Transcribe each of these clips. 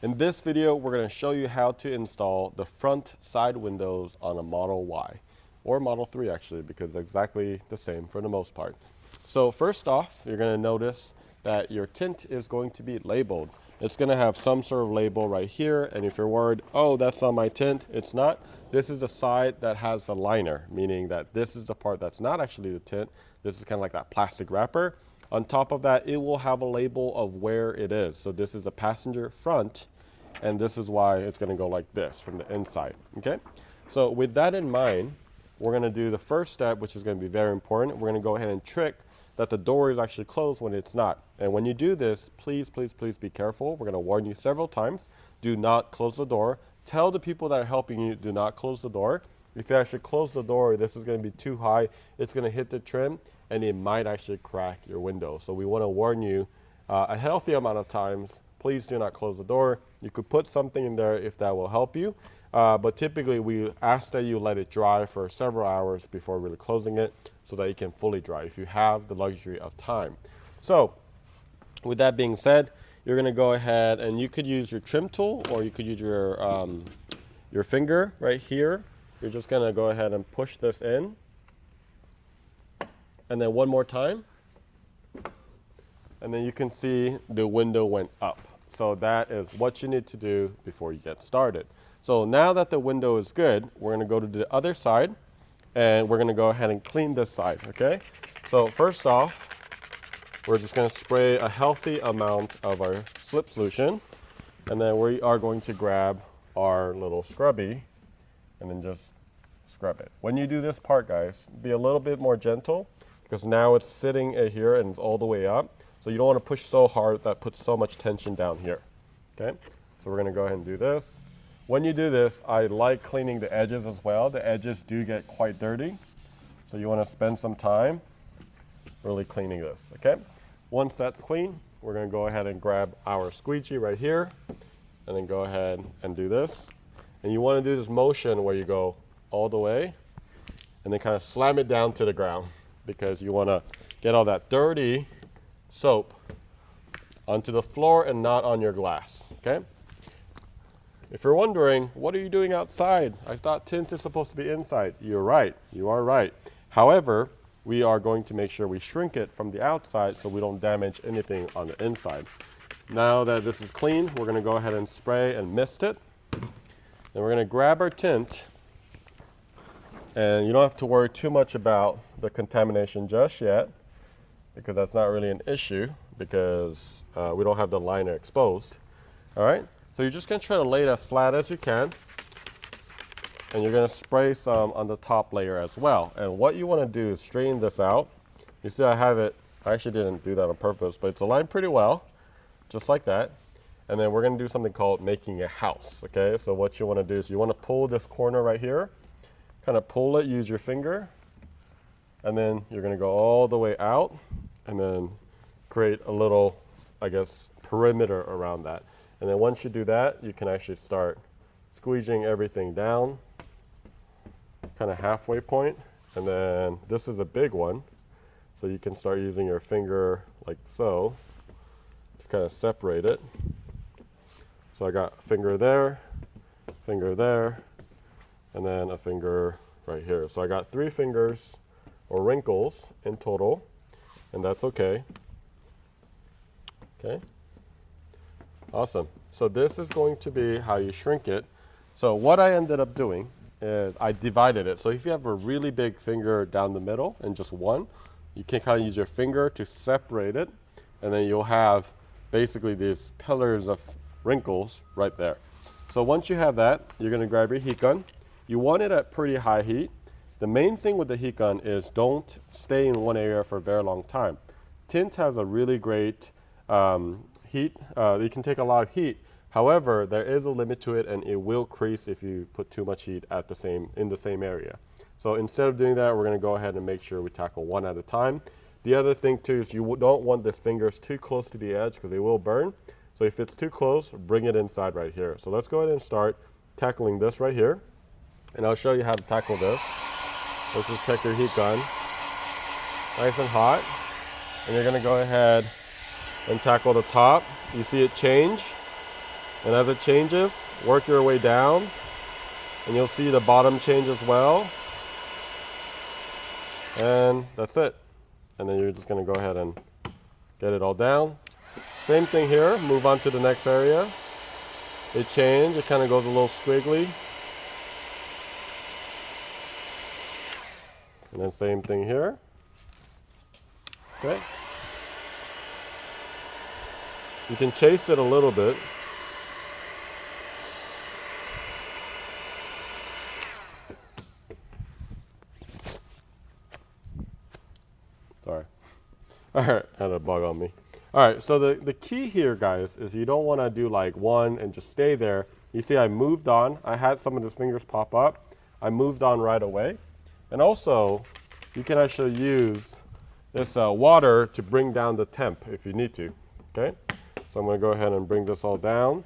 In this video, we're going to show you how to install the front side windows on a Model Y, or Model 3 actually, because it's exactly the same for the most part. So first off, you're going to notice that your tint is going to be labeled. It's going to have some sort of label right here, and if you're worried, oh, that's not my tint, it's not. This is the side that has the liner, meaning that this is the part that's not actually the tint. This is kind of like that plastic wrapper. On top of that, it will have a label of where it is. So this is a passenger front, and this is why it's going to go like this from the inside, okay? So with that in mind, we're going to do the first step, which is going to be very important. We're going to go ahead and trick that the door is actually closed when it's not. And when you do this, please, please, please be careful. We're going to warn you several times. Do not close the door. Tell the people that are helping you, do not close the door. If you actually close the door, this is going to be too high. It's going to hit the trim, and it might actually crack your window. So we want to warn you a healthy amount of times. Please do not close the door. You could put something in there if that will help you. But typically, we ask that you let it dry for several hours before really closing it so that it can fully dry if you have the luxury of time. So with that being said, you're going to go ahead and you could use your trim tool, or you could use your finger right here. You're just going to go ahead and push this in. And then one more time. And then you can see the window went up. So that is what you need to do before you get started. So now that the window is good, we're going to go to the other side, and we're going to go ahead and clean this side, okay? So first off, we're just going to spray a healthy amount of our slip solution, and then we are going to grab our little scrubby and then just scrub it. When you do this part, guys, be a little bit more gentle, because now it's sitting here and it's all the way up. So you don't want to push so hard that puts so much tension down here, okay? So we're going to go ahead and do this. When you do this, I like cleaning the edges as well. The edges do get quite dirty, so you want to spend some time really cleaning this, okay? Once that's clean, we're going to go ahead and grab our squeegee right here, and then go ahead and do this. And you want to do this motion where you go all the way, and then kind of slam it down to the ground, because you want to get all that dirty soap onto the floor and not on your glass, okay? If you're wondering, what are you doing outside? I thought tint is supposed to be inside. You're right, you are right. However, we are going to make sure we shrink it from the outside so we don't damage anything on the inside. Now that this is clean, we're gonna go ahead and spray and mist it. Then we're gonna grab our tint, and you don't have to worry too much about the contamination just yet, because that's not really an issue, because we don't have the liner exposed. All right, so you're just gonna try to lay it as flat as you can, and you're gonna spray some on the top layer as well. And what you wanna do is straighten this out. You see I have it, I actually didn't do that on purpose, but it's aligned pretty well, just like that. And then we're gonna do something called making a house, okay? So what you wanna do is you wanna pull this corner right here, kind of pull it, use your finger, and then you're gonna go all the way out, and then create a little, I guess, perimeter around that. And then once you do that, you can actually start squeegeeing everything down, kind of halfway point. And then this is a big one, so you can start using your finger like so to kind of separate it. So I got a finger there, and then a finger right here. So I got 3 fingers or wrinkles in total, and that's okay. Okay. Awesome. So this is going to be how you shrink it. So what I ended up doing is I divided it. So if you have a really big finger down the middle and just one, you can kind of use your finger to separate it, and then you'll have basically these pillars of wrinkles right there. So once you have that, you're going to grab your heat gun. You want it at pretty high heat. The main thing with the heat gun is don't stay in one area for a very long time. Tint has a really great heat. It can take a lot of heat. However, there is a limit to it, and it will crease if you put too much heat at in the same area. So instead of doing that, we're going to go ahead and make sure we tackle one at a time. The other thing too is you don't want the fingers too close to the edge, because they will burn. So if it's too close, bring it inside right here. So let's go ahead and start tackling this right here, and I'll show you how to tackle this. Let's just check your heat gun, nice and hot, and you're going to go ahead and tackle the top. You see it change. And as it changes, work your way down, and you'll see the bottom change as well. And that's it. And then you're just going to go ahead and get it all down. Same thing here, move on to the next area. It changed, it kind of goes a little squiggly. And then same thing here. Okay. You can chase it a little bit. Sorry. All right, I had a bug on me. All right, so the key here, guys, is you don't want to do like one and just stay there. You see I moved on. I had some of the fingers pop up. I moved on right away. And also, you can actually use this water to bring down the temp if you need to, okay? So I'm going to go ahead and bring this all down.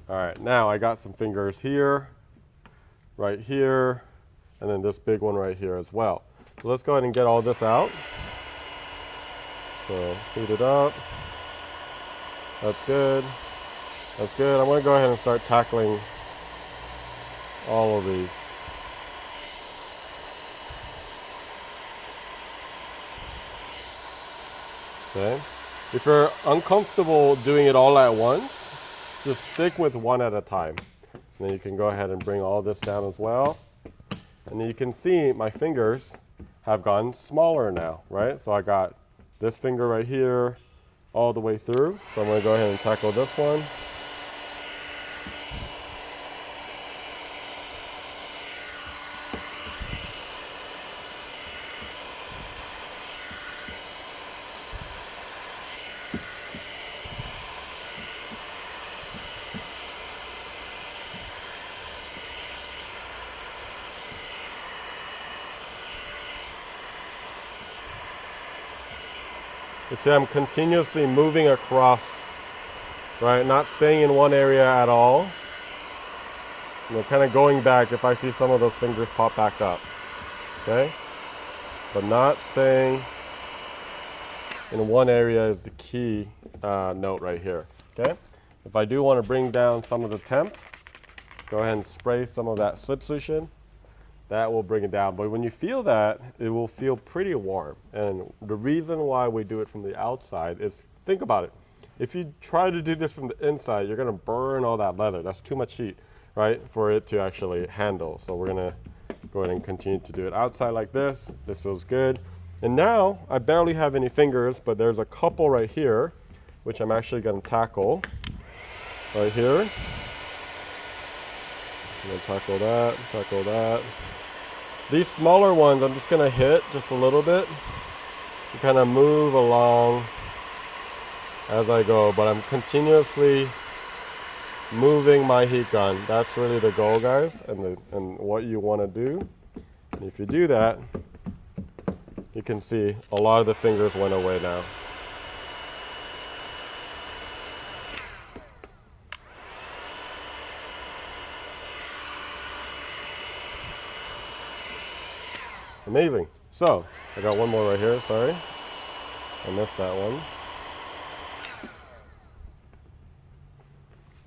All right, now I got some fingers here, right here, and then this big one right here as well. So let's go ahead and get all this out. So heat it up. That's good. That's good. I'm going to go ahead and start tackling all of these. Okay. If you're uncomfortable doing it all at once, just stick with one at a time. And then you can go ahead and bring all this down as well. And then you can see my fingers have gotten smaller now, right? So I got this finger right here all the way through. So I'm going to go ahead and tackle this one. You see I'm continuously moving across, right? Not staying in one area at all. You know, kind of going back if I see some of those fingers pop back up, okay? But not staying in one area is the key note right here, okay? If I do want to bring down some of the temp, go ahead and spray some of that slip solution. That will bring it down. But when you feel that, it will feel pretty warm. And the reason why we do it from the outside is, think about it. If you try to do this from the inside, you're gonna burn all that leather. That's too much heat, right, for it to actually handle. So we're gonna go ahead and continue to do it outside like this. This feels good. And now, I barely have any fingers, but there's a couple right here, which I'm actually gonna tackle right here. I'm gonna tackle that, tackle that. These smaller ones, I'm just gonna hit just a little bit to kind of move along as I go, but I'm continuously moving my heat gun. That's really the goal, guys, and what you want to do. And if you do that, you can see a lot of the fingers went away now. Amazing. So, I got one more right here, sorry. I missed that one.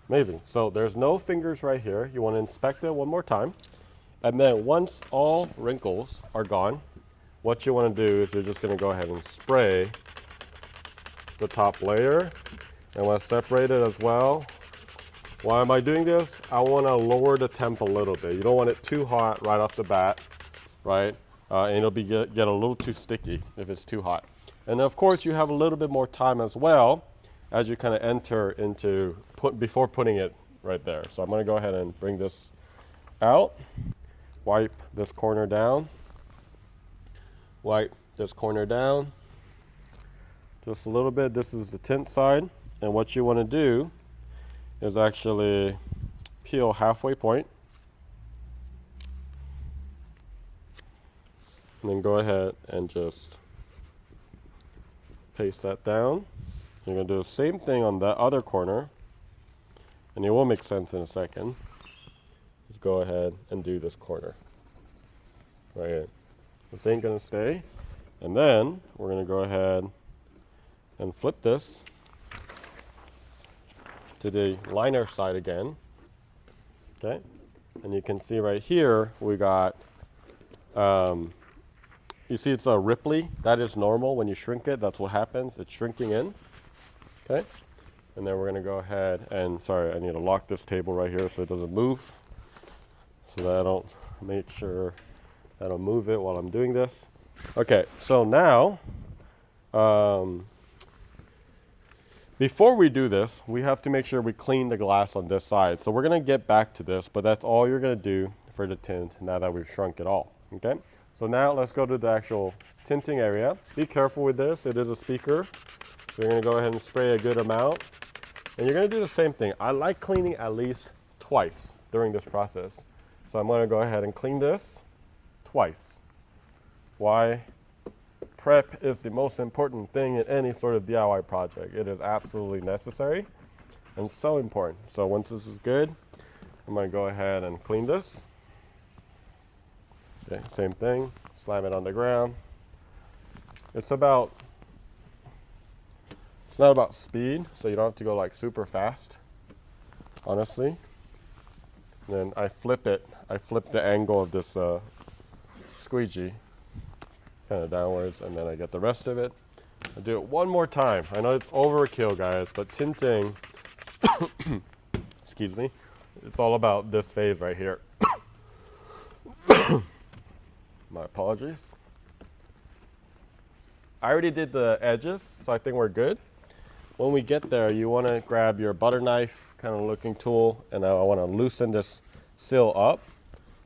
Amazing. So there's no fingers right here. You want to inspect it one more time. And then once all wrinkles are gone, what you want to do is you're just going to go ahead and spray the top layer. And want to separate it as well. Why am I doing this? I want to lower the temp a little bit. You don't want it too hot right off the bat, right? And it'll get a little too sticky if it's too hot. And of course, you have a little bit more time as well as you kind of enter into before putting it right there. So I'm going to go ahead and bring this out, wipe this corner down, wipe this corner down, just a little bit. This is the tint side, and what you want to do is actually peel halfway point. And then go ahead and just paste that down. You're going to do the same thing on that other corner, and it will make sense in a second. Just go ahead and do this corner right here. This ain't going to stay. And then we're going to go ahead and flip this to the liner side again. Okay, and you can see right here we got, you see it's a ripply. That is normal when you shrink it. That's what happens. It's shrinking in. Okay, and then we're going to go ahead and, sorry, I need to lock this table right here so it doesn't move, so that I don't make sure I don't move it while I'm doing this. Okay, so now, before we do this, we have to make sure we clean the glass on this side. So we're going to get back to this, but that's all you're going to do for the tint now that we've shrunk it all. Okay, so now let's go to the actual tinting area. Be careful with this. It is a speaker. So you're going to go ahead and spray a good amount. And you're going to do the same thing. I like cleaning at least twice during this process. So I'm going to go ahead and clean this twice. Why? Prep is the most important thing in any sort of DIY project. It is absolutely necessary and so important. So once this is good, I'm going to go ahead and clean this. Okay, same thing. Slam it on the ground. It's not about speed, so you don't have to go like super fast, honestly. And then I flip it. I flip the angle of this squeegee kind of downwards, and then I get the rest of it. I do it one more time. I know it's overkill, guys, but tinting, excuse me, it's all about this phase right here. My apologies. I already did the edges, so I think we're good. When we get there, you want to grab your butter knife kind of looking tool, and I want to loosen this seal up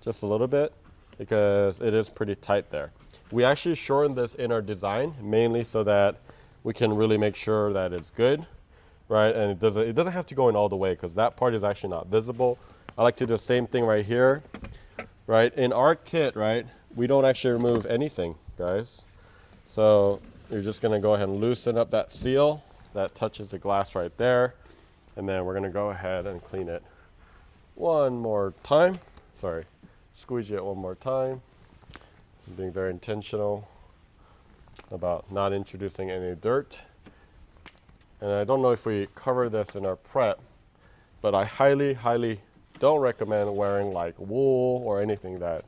just a little bit because it is pretty tight there. We actually shortened this in our design mainly so that we can really make sure that it's good, right? And it doesn't have to go in all the way because that part is actually not visible. I like to do the same thing right here, right? In our kit, right, we don't actually remove anything, guys. So you're just going to go ahead and loosen up that seal that touches the glass right there, and then we're going to go ahead and clean it one more time. Sorry, squeegee it one more time. I'm being very intentional about not introducing any dirt. And I don't know if we cover this in our prep, but I highly don't recommend wearing like wool or anything that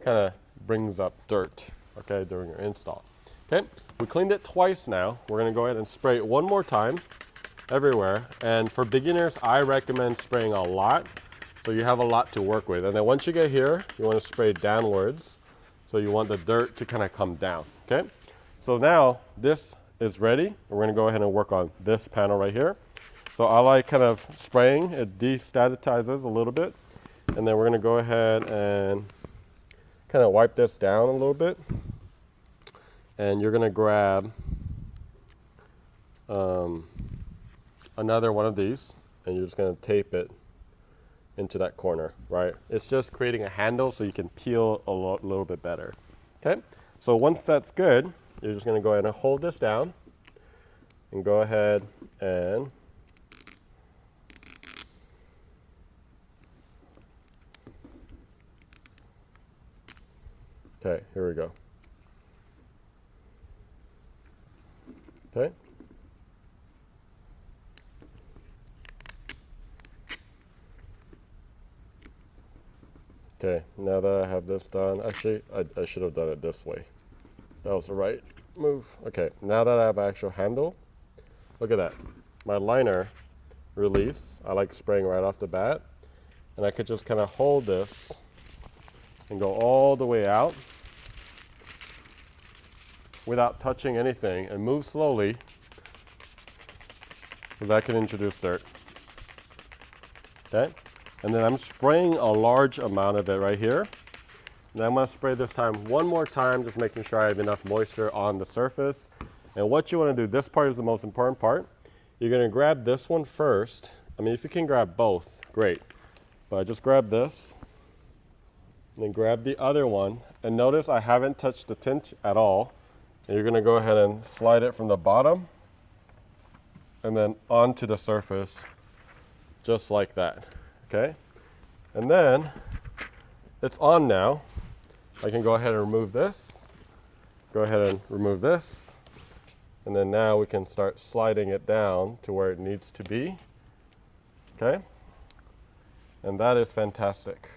kind of brings up dirt, okay, during your install. Okay, we cleaned it twice now. We're going to go ahead and spray it one more time everywhere. And for beginners, I recommend spraying a lot so you have a lot to work with. And then once you get here, you want to spray downwards. So you want the dirt to kind of come down, okay? So now this is ready. We're going to go ahead and work on this panel right here. So I like kind of spraying. It destatizes a little bit. And then we're going to go ahead and kind of wipe this down a little bit. And you're going to grab another one of these, and you're just going to tape it into that corner, right? It's just creating a handle so you can peel a little bit better, okay? So once that's good, you're just going to go ahead and hold this down and go ahead and okay, here we go. Okay. Okay, now that I have this done, actually, I should have done it this way. That was the right move. Okay, now that I have an actual handle, look at that. My liner release, I like spraying right off the bat. And I could just kind of hold this and go all the way out without touching anything and move slowly, so that can introduce dirt. Okay, and then I'm spraying a large amount of it right here. And then I'm going to spray this time one more time, just making sure I have enough moisture on the surface. And what you want to do, this part is the most important part. You're going to grab this one first. I mean, if you can grab both, great. But just grab this, and then grab the other one. And notice I haven't touched the tint at all. And you're going to go ahead and slide it from the bottom and then onto the surface, just like that, okay? And then it's on now. I can go ahead and remove this, go ahead and remove this, and then now we can start sliding it down to where it needs to be. Okay, and that is fantastic.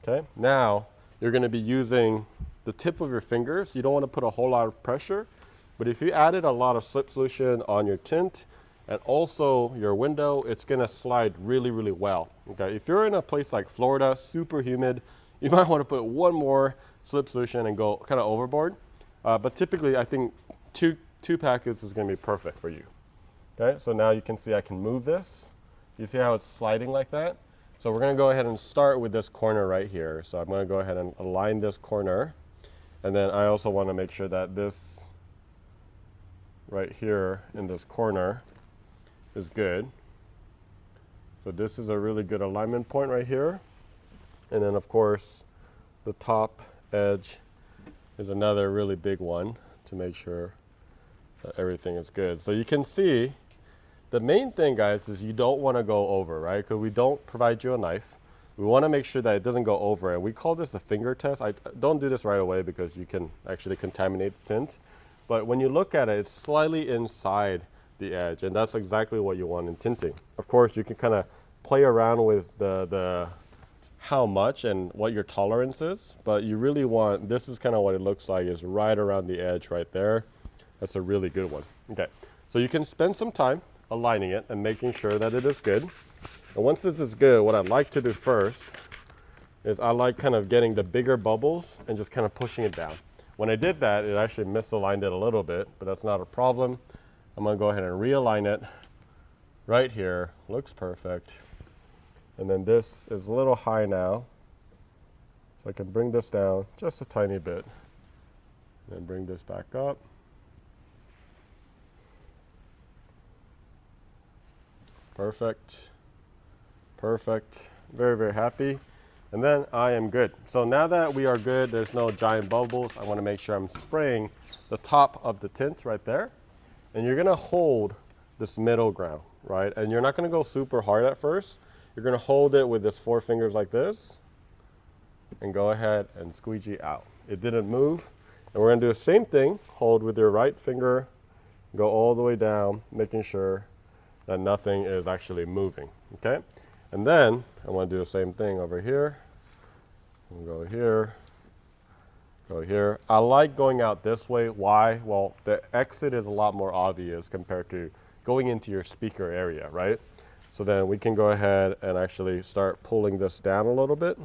Okay, now you're going to be using the tip of your fingers. You don't want to put a whole lot of pressure, but if you added a lot of slip solution on your tint and also your window, it's going to slide really, really well. Okay, if you're in a place like Florida, super humid, you might want to put one more slip solution and go kind of overboard. But typically, I think two packets is going to be perfect for you. Okay, so now you can see I can move this. You see how it's sliding like that? So we're going to go ahead and start with this corner right here. So I'm going to go ahead and align this corner. And then I also want to make sure that this right here in this corner is good. So this is a really good alignment point right here. And then of course, the top edge is another really big one to make sure that everything is good. So you can see the main thing, guys, is you don't want to go over, right? Because we don't provide you a knife. We want to make sure that it doesn't go over. And we call this a finger test. I don't do this right away because you can actually contaminate the tint. But when you look at it, it's slightly inside the edge. And that's exactly what you want in tinting. Of course, you can kind of play around with the how much and what your tolerance is. But you really want, this is kind of what it looks like, is right around the edge right there. That's a really good one. Okay, so you can spend some time aligning it and making sure that it is good. And once this is good, what I'd like to do first is I like kind of getting the bigger bubbles and just kind of pushing it down. When I did that, it actually misaligned it a little bit, but that's not a problem. I'm going to go ahead and realign it right here. Looks perfect. And then this is a little high now, so I can bring this down just a tiny bit and bring this back up. Perfect, perfect, very, very happy. And then I am good. So now that we are good, there's no giant bubbles, I want to make sure I'm spraying the top of the tint right there. And you're going to hold this middle ground, right? And you're not going to go super hard at first. You're going to hold it with this 4 fingers like this and go ahead and squeegee out. It didn't move. And we're going to do the same thing. Hold with your right finger, go all the way down, making sure that nothing is actually moving, okay? And then I want to do the same thing over here. And go here, go here. I like going out this way. Why? Well, the exit is a lot more obvious compared to going into your speaker area, right? So then we can go ahead and actually start pulling this down a little bit.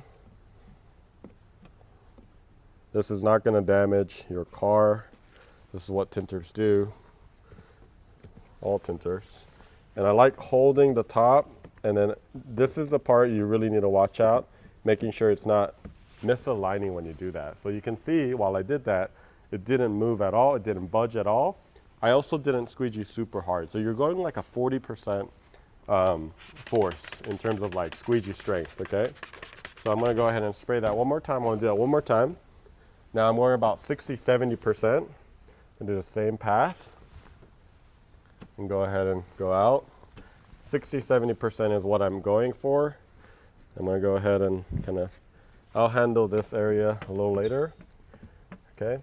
This is not going to damage your car. This is what tinters do, all tinters. And I like holding the top, and then this is the part you really need to watch out, making sure it's not misaligning when you do that. So you can see while I did that, it didn't move at all, it didn't budge at all. I also didn't squeegee super hard. So you're going like a 40% force in terms of like squeegee strength, okay? So I'm gonna go ahead and spray that one more time. I'm gonna do that one more time. Now I'm going about 60–70%, and do the same path. And go ahead and go out. 60–70% is what I'm going for. I'm going to go ahead and I'll handle this area a little later. Okay.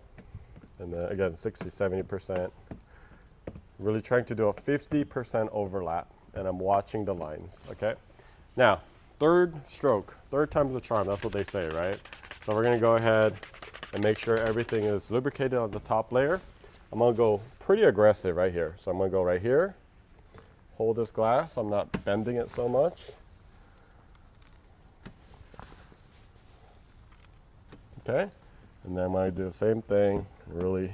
And then again, 60–70%. Really trying to do a 50% overlap, and I'm watching the lines. Okay. Now, third stroke, third time's the charm. That's what they say, right? So we're going to go ahead and make sure everything is lubricated on the top layer. I'm going to go pretty aggressive right here. So I'm going to go right here, hold this glass. I'm not bending it so much. Okay, and then I'm going to do the same thing, really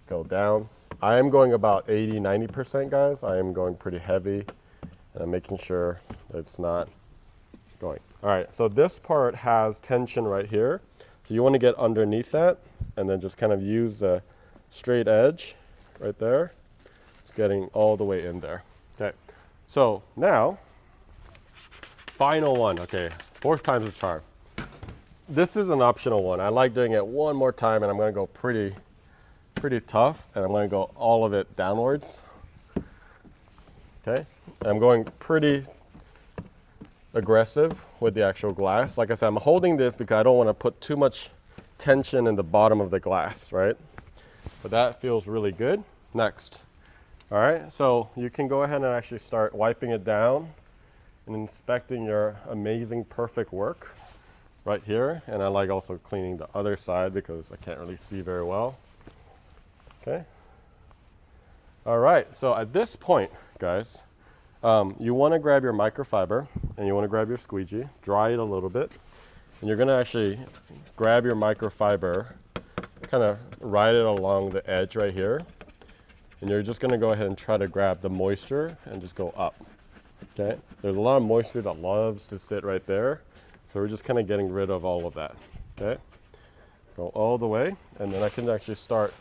go down. I am going about 80–90%, guys. I am going pretty heavy, and I'm making sure that it's not going. All right, so this part has tension right here. So you want to get underneath that, and then just kind of use the straight edge right there. It's getting all the way in there. Okay, so now, final one. Okay, 4th time's the charm. This is an optional one. I like doing it one more time, and I'm going to go pretty tough, and I'm going to go all of it downwards. Okay, and I'm going pretty aggressive with the actual glass. Like I said, I'm holding this because I don't want to put too much tension in the bottom of the glass, right? But that feels really good. Next. All right, so you can go ahead and actually start wiping it down and inspecting your amazing, perfect work right here. And I like also cleaning the other side because I can't really see very well. Okay. All right, so at this point, guys, you want to grab your microfiber and you want to grab your squeegee, dry it a little bit, and you're going to actually grab your microfiber, kind of ride it along the edge right here, and you're just going to go ahead and try to grab the moisture and just go up. Okay, there's a lot of moisture that loves to sit right there, so we're just kind of getting rid of all of that. Okay, go all the way, and then I can actually start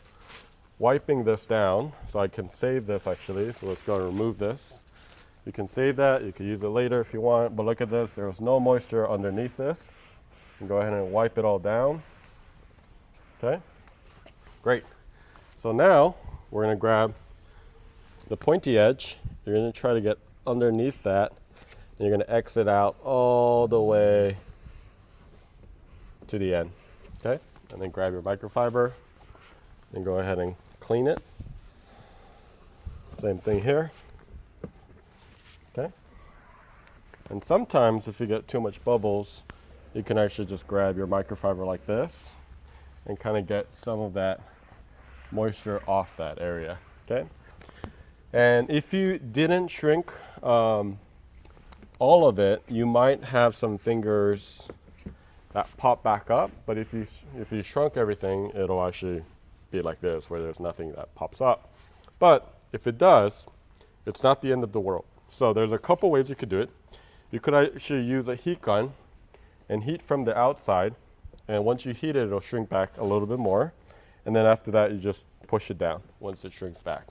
wiping this down, so I can save this actually. So let's go and remove this. You can save that, you can use it later if you want, but look at this, there was no moisture underneath this. You can go ahead and wipe it all down. Okay, great. So now we're going to grab the pointy edge, you're going to try to get underneath that, and you're going to exit out all the way to the end. Okay, and then grab your microfiber and go ahead and clean it. Same thing here. Okay, and sometimes if you get too much bubbles, you can actually just grab your microfiber like this and kind of get some of that moisture off that area. Okay, and if you didn't shrink all of it, you might have some fingers that pop back up, but if you shrunk everything, it'll actually be like this, where there's nothing that pops up. But if it does, it's not the end of the world. So there's a couple ways you could do it. You could actually use a heat gun and heat from the outside, and once you heat it, it'll shrink back a little bit more, and then after that you just push it down once it shrinks back.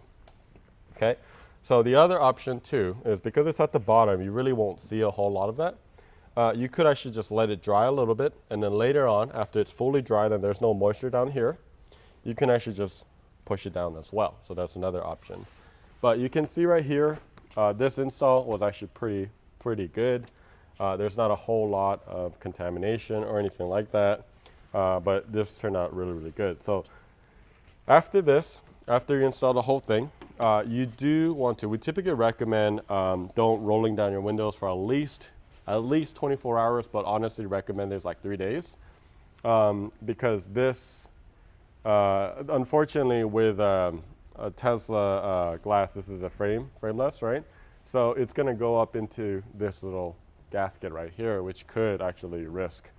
Okay, so the other option too is, because it's at the bottom, you really won't see a whole lot of that. You could actually just let it dry a little bit, and then later on, after it's fully dried and there's no moisture down here, you can actually just push it down as well. So that's another option. But you can see right here, this install was actually pretty good. There's not a whole lot of contamination or anything like that, but this turned out really good. So after this, after you install the whole thing, you do want to, we typically recommend don't rolling down your windows for at least 24 hours, but honestly recommend there's like 3 days, because this, unfortunately with a Tesla glass, this is a frameless, right? So it's going to go up into this little gasket right here, which could actually risk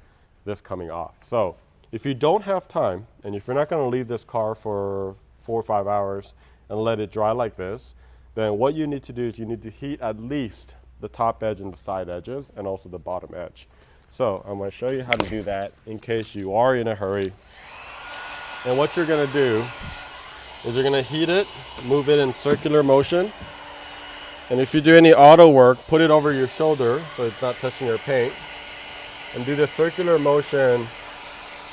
this coming off. So if you don't have time, and if you're not going to leave this car for 4 or 5 hours and let it dry like this, then what you need to do is you need to heat at least the top edge and the side edges, and also the bottom edge. So I'm going to show you how to do that in case you are in a hurry. And what you're going to do is you're going to heat it, move it in circular motion. And if you do any auto work, put it over your shoulder so it's not touching your paint. And do the circular motion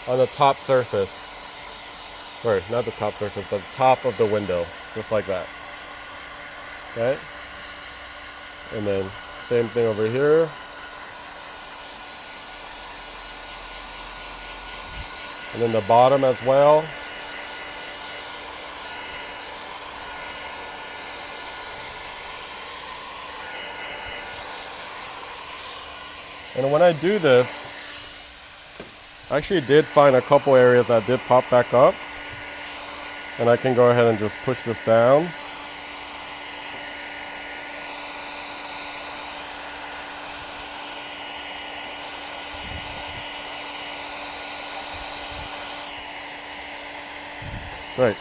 on the top surface. Sorry, not the top surface, but the top of the window, just like that. Okay? And then same thing over here. And then the bottom as well. And when I do this, I actually did find a couple areas that did pop back up. And I can go ahead and just push this down. Right.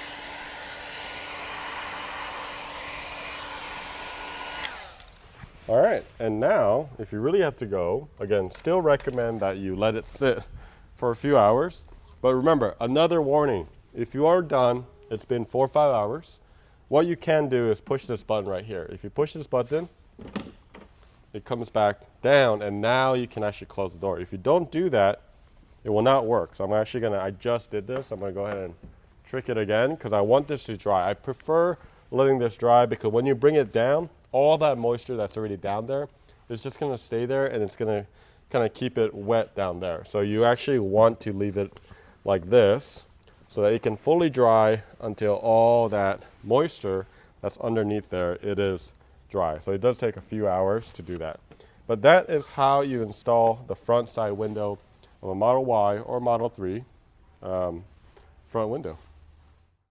All right, and now, if you really have to go, again, still recommend that you let it sit for a few hours. But remember, another warning, if you are done, it's been 4 or 5 hours, what you can do is push this button right here. If you push this button, it comes back down, and now you can actually close the door. If you don't do that, it will not work. So I'm actually gonna, I just did this, I'm gonna go ahead and trick it again, because I want this to dry. I prefer letting this dry, because when you bring it down, all that moisture that's already down there is just going to stay there, and it's going to kind of keep it wet down there. So you actually want to leave it like this so that it can fully dry until all that moisture that's underneath there, it is dry. So it does take a few hours to do that. But that is how you install the front side window of a Model Y or Model 3 front window.